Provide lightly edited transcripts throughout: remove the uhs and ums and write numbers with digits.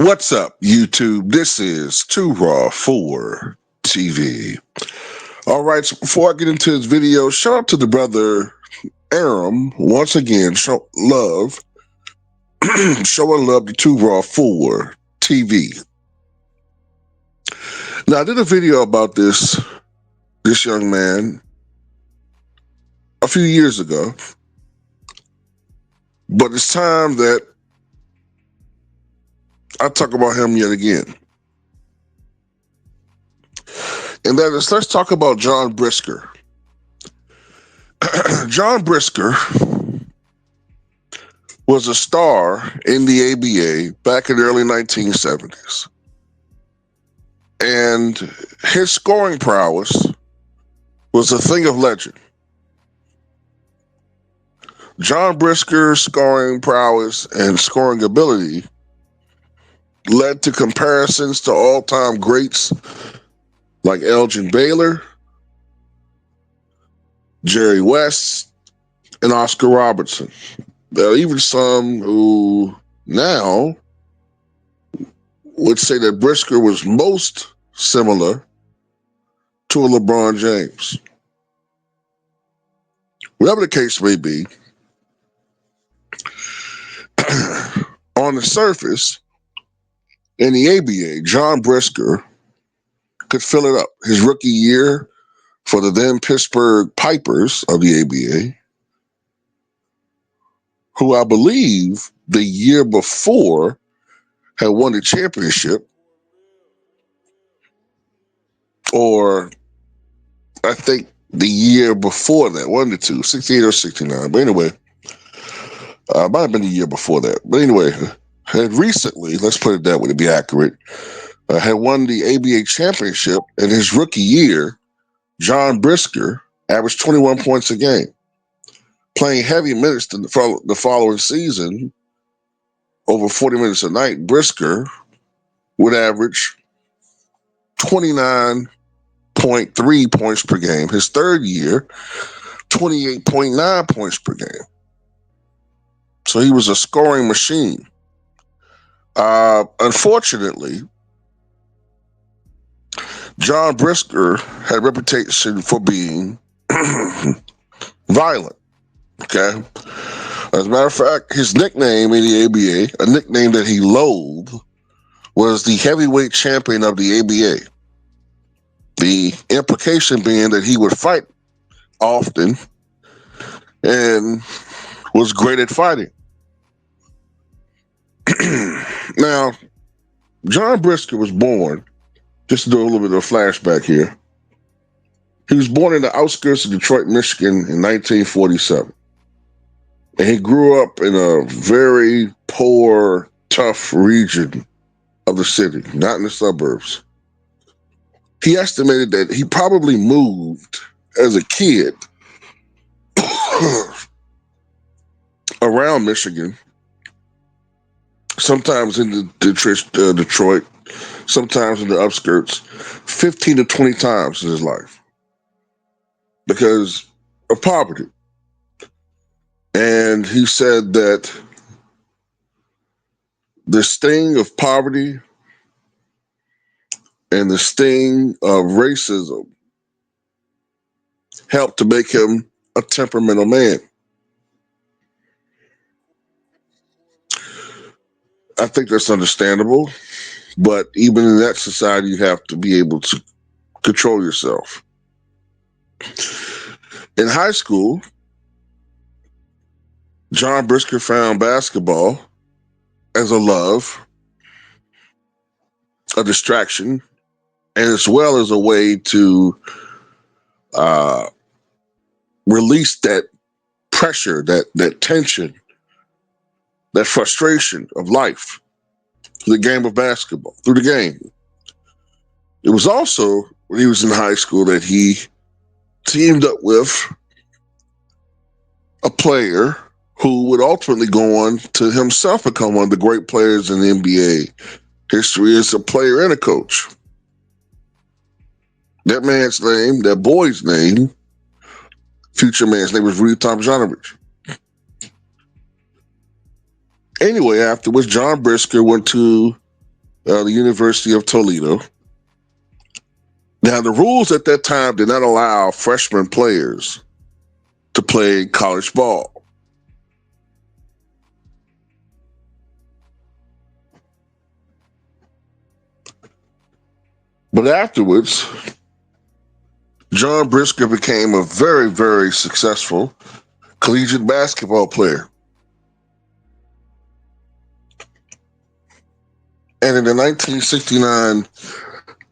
What's up, YouTube? This is Too Raw for TV. All right, so before I get into this video, shout out to the brother Aram once again. Show love, showing love to Too Raw for TV. Now, I did a video about this young man a few years ago, but it's time that I talk about him yet again. And that is, let's talk about John Brisker. John Brisker was a star in the ABA back in the early 1970s. And his scoring prowess was a thing of legend. John Brisker's scoring prowess and scoring ability led to comparisons to all-time greats like Elgin Baylor, Jerry West, and Oscar Robertson. There are even some who now would say that Brisker was most similar to a LeBron James. Whatever the case may be, on the surface, in the ABA, John Brisker could fill it up. His rookie year for the then Pittsburgh Pipers of the ABA, who I believe the year before had won the championship, or I think the year before that, one of the two, 68 or 69. But anyway, might have been the year before that. But anyway, had recently, let's put it that way to be accurate, had won the ABA championship in his rookie year. John Brisker averaged 21 points a game. Playing heavy minutes the following season, over 40 minutes a night, Brisker would average 29.3 points per game. His third year, 28.9 points per game. So he was a scoring machine. Unfortunately, John Brisker had a reputation for being violent. Okay. As a matter of fact, his nickname in the ABA, a nickname that he loathed, was the heavyweight champion of the ABA. The implication being that he would fight often and was great at fighting. Now, John Brisker was born, just to do a little bit of a flashback here. He was born in the outskirts of Detroit, Michigan in 1947. And he grew up in a very poor, tough region of the city, not in the suburbs. He estimated that he probably moved as a kid around Michigan, sometimes in Detroit, sometimes in the outskirts, 15 to 20 times in his life because of poverty. And he said that the sting of poverty and the sting of racism helped to make him a temperamental man. I think that's understandable, but even in that society, you have to be able to control yourself. In high school, John Brisker found basketball as a love, a distraction, and as well as a way to release that pressure, that tension, that frustration of life through the game of basketball, through the game. It was also, when he was in high school, that he teamed up with a player who would ultimately go on to himself become one of the great players in the NBA history as a player and a coach. That man's name, that boy's name, future man's name was Rudy Tomjanovich. Anyway, afterwards, John Brisker went to the University of Toledo. Now, the rules at that time did not allow freshman players to play college ball. But afterwards, John Brisker became a very, very successful collegiate basketball player. And in the 1969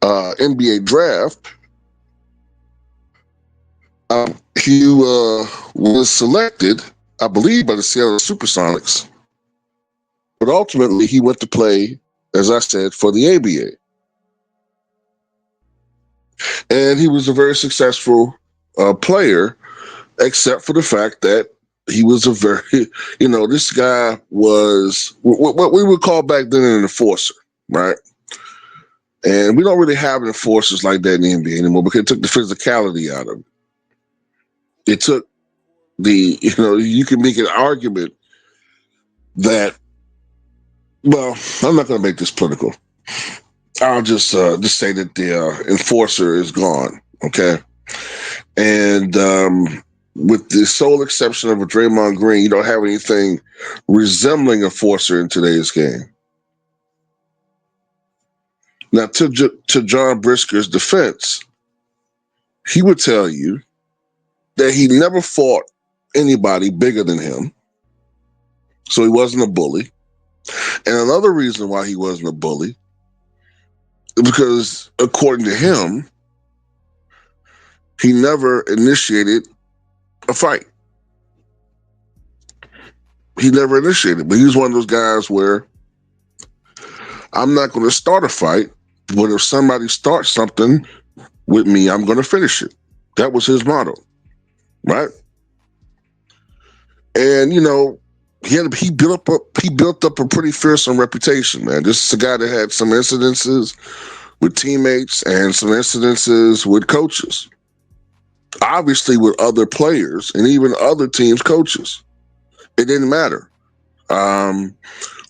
NBA draft, he was selected, I believe, by the Seattle Supersonics. But ultimately, he went to play, as I said, for the ABA. And he was a very successful player, except for the fact that he was a very, this guy was what we would call back then an enforcer, right? And we don't really have enforcers like that in the NBA anymore because it took the physicality out of it. It took you can make an argument that, well, I'm not going to make this political. I'll just say that the enforcer is gone, okay? And with the sole exception of a Draymond Green, you don't have anything resembling a enforcer in today's game. Now, to John Brisker's defense, he would tell you that he never fought anybody bigger than him, so he wasn't a bully. And another reason why he wasn't a bully is because, according to him, he never initiated a fight. He never initiated, but he was one of those guys where I'm not going to start a fight, but if somebody starts something with me, I'm going to finish it. That was his motto, right? And he built up a pretty fearsome reputation, man. This is a guy that had some incidences with teammates and some incidences with coaches, obviously with other players and even other teams' coaches. It didn't matter.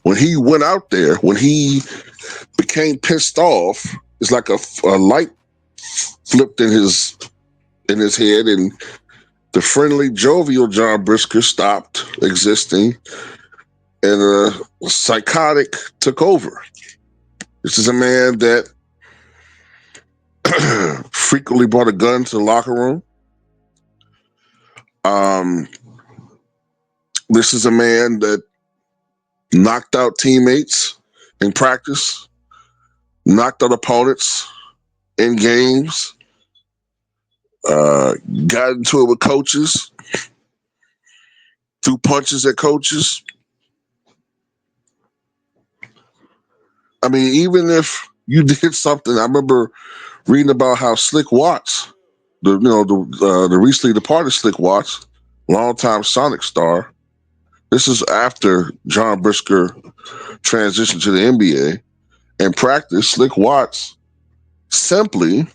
When he went out there, when he became pissed off, it's like a light flipped in his head, and the friendly, jovial John Brisker stopped existing, and a psychotic took over. This is a man that frequently brought a gun to the locker room. This is a man that knocked out teammates in practice, knocked out opponents in games, got into it with coaches, threw punches at coaches. I mean, even if you did something, I remember reading about how Slick Watts, the recently departed Slick Watts, longtime Sonic star. This is after John Brisker transitioned to the NBA. In practice, Slick Watts simply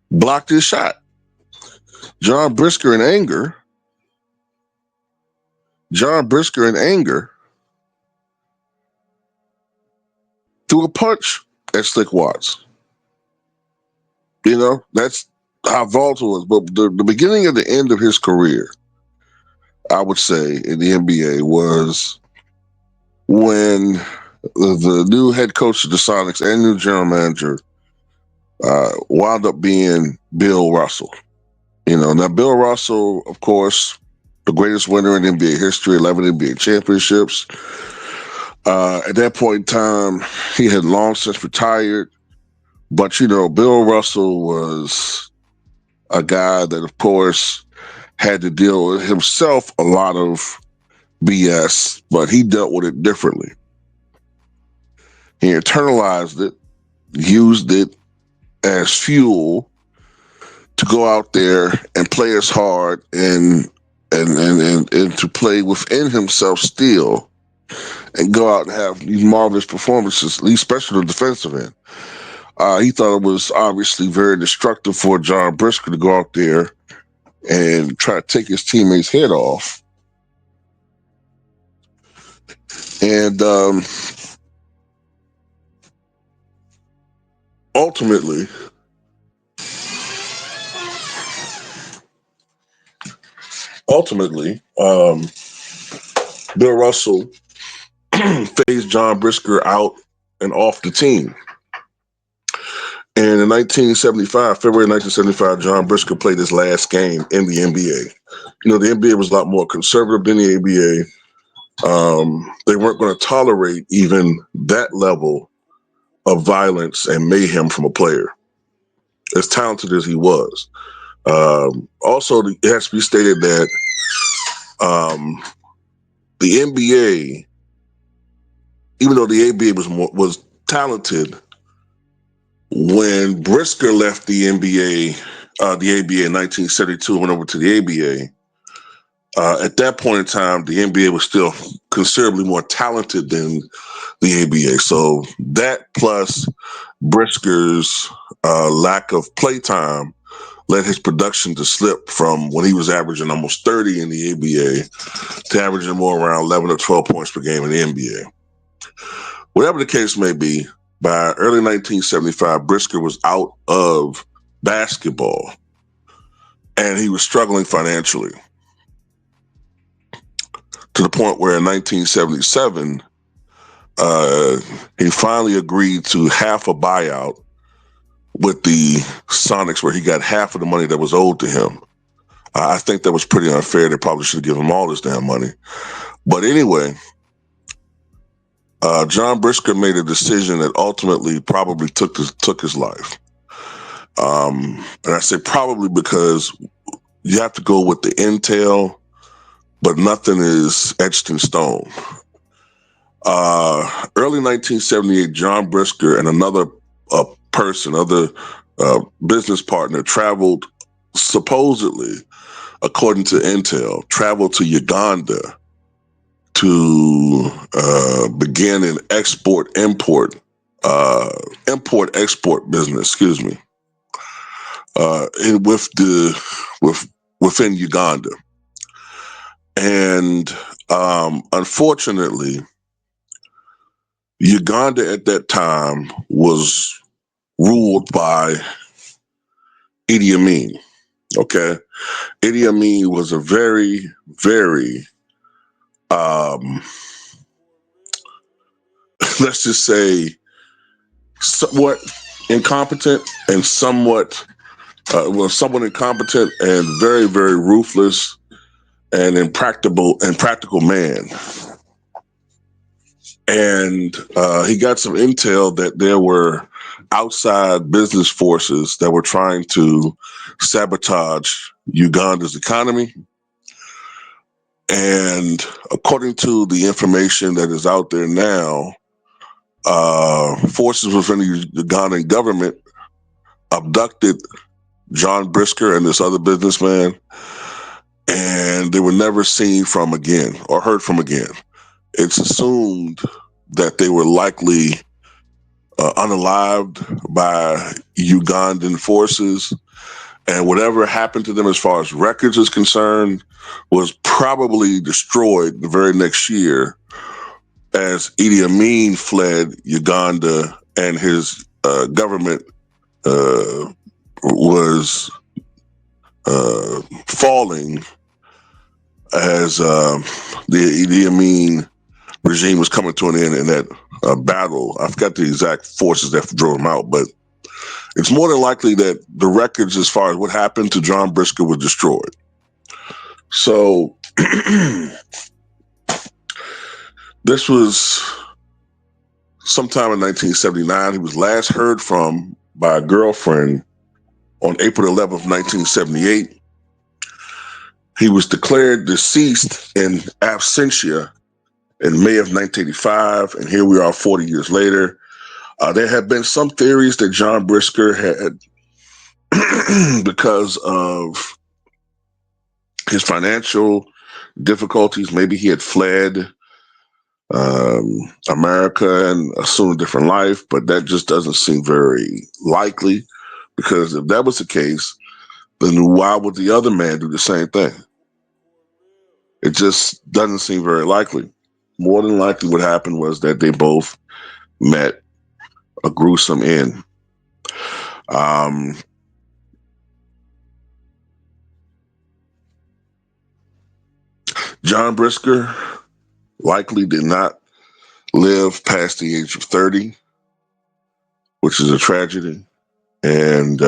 blocked his shot. John Brisker in anger threw a punch at Slick Watts. That's how volatile it was. But the beginning of the end of his career, I would say, in the NBA was when the new head coach of the Sonics and new general manager wound up being Bill Russell. Now Bill Russell, of course, the greatest winner in NBA history, 11 NBA championships. At that point in time, he had long since retired. But, Bill Russell was a guy that, of course, had to deal with himself a lot of BS, but he dealt with it differently. He internalized it, used it as fuel to go out there and play as hard and to play within himself still and go out and have these marvelous performances, at least especially the defensive end. He thought it was obviously very destructive for John Brisker to go out there and try to take his teammate's head off. And ultimately, ultimately, Bill Russell phased John Brisker out and off the team. And in 1975, February 1975, John Brisker played his last game in the NBA. You know, the NBA was a lot more conservative than the ABA. They weren't going to tolerate even that level of violence and mayhem from a player, as talented as he was. Also, it has to be stated that the NBA, even though the ABA was talented, when Brisker left the ABA in 1972 and went over to the ABA, at that point in time, the NBA was still considerably more talented than the ABA. So that plus Brisker's lack of playtime led his production to slip from when he was averaging almost 30 in the ABA to averaging more around 11 or 12 points per game in the NBA. Whatever the case may be, by early 1975, Brisker was out of basketball and he was struggling financially to the point where in 1977, he finally agreed to half a buyout with the Sonics, where he got half of the money that was owed to him. I think that was pretty unfair. They probably should have given him all this damn money. But anyway, John Brisker made a decision that ultimately probably took his life. And I say probably because you have to go with the intel, but nothing is etched in stone. Early 1978, John Brisker and another business partner traveled, supposedly, according to intel, traveled to Uganda to begin an import-export business, excuse me, within Uganda. And unfortunately, Uganda at that time was ruled by Idi Amin. Okay. Idi Amin was a very, very, let's just say, somewhat incompetent and somewhat incompetent and very, very ruthless and impractical man. And he got some intel that there were outside business forces that were trying to sabotage Uganda's economy. And according to the information that is out there now, forces within the Ugandan government abducted John Brisker and this other businessman, and they were never seen from again or heard from again. It's assumed that they were likely unalived by Ugandan forces, and whatever happened to them as far as records is concerned was probably destroyed the very next year as Idi Amin fled Uganda and his government was falling as the Idi Amin regime was coming to an end in that battle. I forgot the exact forces that drove him out, but it's more than likely that the records as far as what happened to John Brisker was destroyed. So this was sometime in 1979. He was last heard from by a girlfriend on April 11th, 1978. He was declared deceased in absentia in May of 1985, and here we are 40 years later. There have been some theories that John Brisker had, because of his financial difficulties, maybe he had fled America and assumed a different life, but that just doesn't seem very likely, because if that was the case, then why would the other man do the same thing? It just doesn't seem very likely. More than likely what happened was that they both met a gruesome end. Um, John Brisker likely did not live past the age of 30, which is a tragedy. And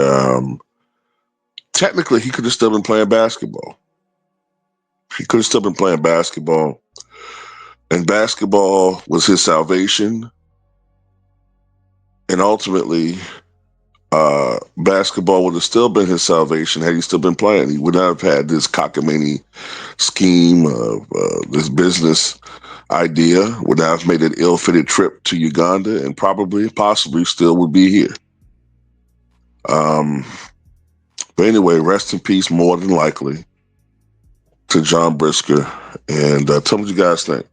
technically, he could have still been playing basketball. He could have still been playing basketball. And basketball was his salvation. And ultimately, basketball would have still been his salvation had he still been playing. He would not have had this cockamamie scheme of this business idea, would not have made an ill-fitted trip to Uganda, and probably, possibly, still would be here. Um, but anyway, rest in peace, more than likely, to John Brisker. And tell me what you guys think.